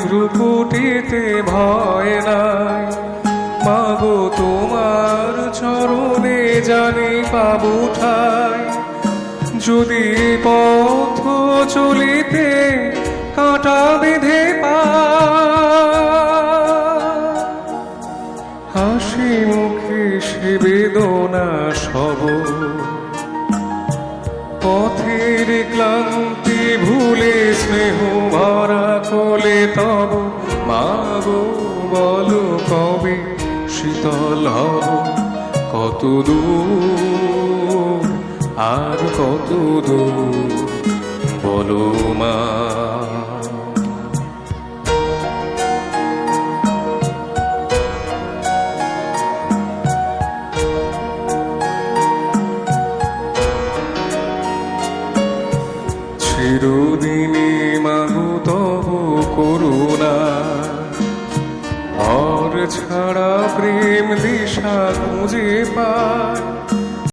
ভ্রুকুটিতে ভয় নাই। মাগো তোমার চরণে জানি পাবো ঠাই। যদি পথ চলিতে কাঁটা বেঁধে হাসি মুখে সে বেদনা সব, পথের ক্লান্তি ভুলে স্নেহ ভরা কোলে তব। মাগো বলো কবে শীতল হব, কত দূর আর কত দূর বলো মা। চিরদিনই মাগো তব করুণা, ঘর ছাড়া প্রেম দিশা খুঁজে পায়।